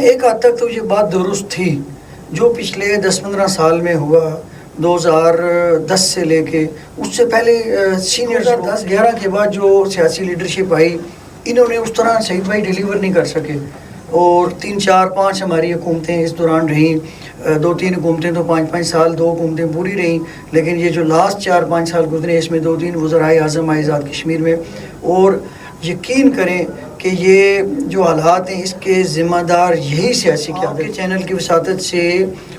ایک حد تک تو یہ بات درست تھی جو پچھلے 10-15 سال میں ہوا، 2010 سے لے کے اس سے پہلے سینئر 2010-11 کے بعد جو سیاسی لیڈرشپ آئی، انہوں نے اس طرح شہید بھائی ڈیلیور نہیں کر سکے، اور 3-4-5 ہماری حکومتیں اس دوران رہیں، 2-3 حکومتیں تو 5-5 سال 2 حکومتیں پوری رہیں، لیکن یہ جو لاسٹ 4-5 سال گزرے اس میں 2-3 وزرائے اعظم آئے آزاد کشمیر میں، اور یقین کریں کہ یہ جو حالات ہیں اس کے ذمہ دار یہی سیاسی قیادت کے چینل کی وساطت سے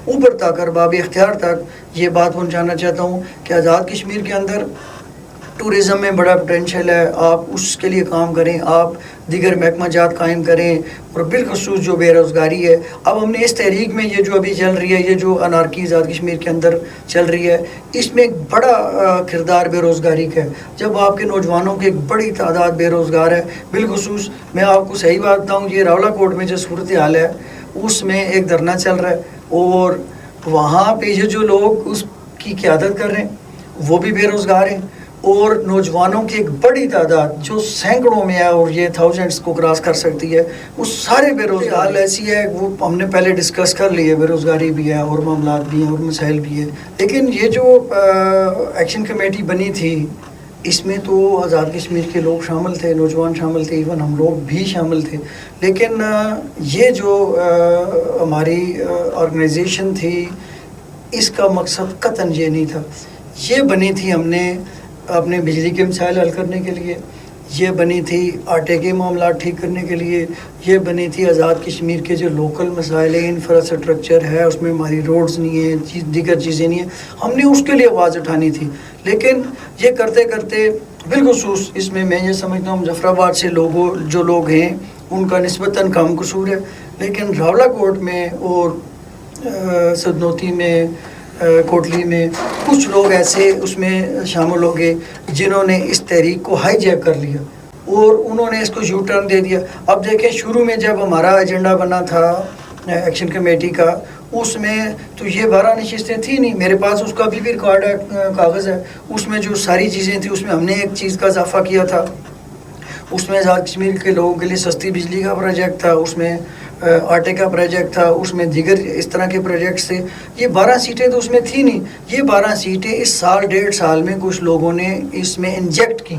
اوپر تک ارباب اختیار تک یہ بات پہنچانا چاہتا ہوں کہ آزاد کشمیر کے اندر ٹورزم میں بڑا پوٹینشیل ہے، آپ اس کے لیے کام کریں، آپ دیگر محکمہ جات قائم کریں، اور بالخصوص جو بے روزگاری ہے، اب ہم نے اس تحریک میں یہ جو ابھی چل رہی ہے، یہ جو انارکی آزاد کشمیر کے اندر چل رہی ہے، اس میں ایک بڑا کردار بے روزگاری کا ہے۔ جب آپ کے نوجوانوں کی ایک بڑی تعداد بے روزگار ہے، بالخصوص میں آپ کو صحیح بات بتاؤں، یہ راولہ کوٹ میں جو صورتحال ہے اس میں ایک دھرنا چل رہا ہے، اور وہاں پہ یہ جو لوگ اس کی قیادت کر رہے ہیں وہ بھی بے روزگار ہیں، اور نوجوانوں کی ایک بڑی تعداد جو سینکڑوں میں ہے اور یہ تھاؤزنڈس کو کراس کر سکتی ہے، وہ سارے بے روزگار ایسی ہے، وہ ہم نے پہلے ڈسکس کر لی ہے، بے روزگاری بھی ہے اور معاملات بھی ہیں اور مسائل بھی ہیں۔ لیکن یہ جو ایکشن کمیٹی بنی تھی اس میں تو آزاد کشمیر کے لوگ شامل تھے، نوجوان شامل تھے، ایون ہم لوگ بھی شامل تھے، لیکن یہ جو ہماری آرگنائزیشن تھی اس کا مقصد قطعاً یہ نہیں تھا۔ یہ بنی تھی ہم نے اپنے بجلی کے مسائل حل کرنے کے لیے، یہ بنی تھی آٹے کے معاملات ٹھیک کرنے کے لیے، یہ بنی تھی آزاد کشمیر کے جو لوکل مسائل ہیں، انفراسٹرکچر ہے اس میں ہماری روڈز نہیں ہیں، دیگر چیزیں نہیں ہیں، ہم نے اس کے لیے آواز اٹھانی تھی۔ لیکن یہ کرتے کرتے بالخصوص اس میں یہ سمجھتا ہوں مظفر آباد سے جو لوگ ہیں ان کا نسبتاً کم قصور ہے، لیکن راولہ کوٹ میں اور سدنوتی میں، کوٹلی میں کچھ لوگ ایسے اس میں شامل ہو گئے جنہوں نے اس تحریک کو ہائی جیک کر لیا اور انہوں نے اس کو یو ٹرن دے دیا۔ اب دیکھیں شروع میں جب ہمارا ایجنڈا بنا تھا ایکشن کمیٹی کا، اس میں تو یہ 12 نشستیں تھیں نہیں، میرے پاس اس کا بھی ریکارڈ ہے، کاغذ ہے، اس میں جو ساری چیزیں تھیں اس میں ہم نے ایک چیز کا اضافہ کیا تھا، اس میں آزاد کشمیر کے لوگوں کے لیے سستی بجلی کا پروجیکٹ تھا، اس میں آٹے کا پروجیکٹ تھا، اس میں دیگر اس طرح کے پروجیکٹس تھے۔ یہ 12 سیٹیں تو اس میں تھیں نہیں، یہ 12 سیٹیں اس سال 1.5 سال میں کچھ لوگوں نے اس میں انجیکٹ کی،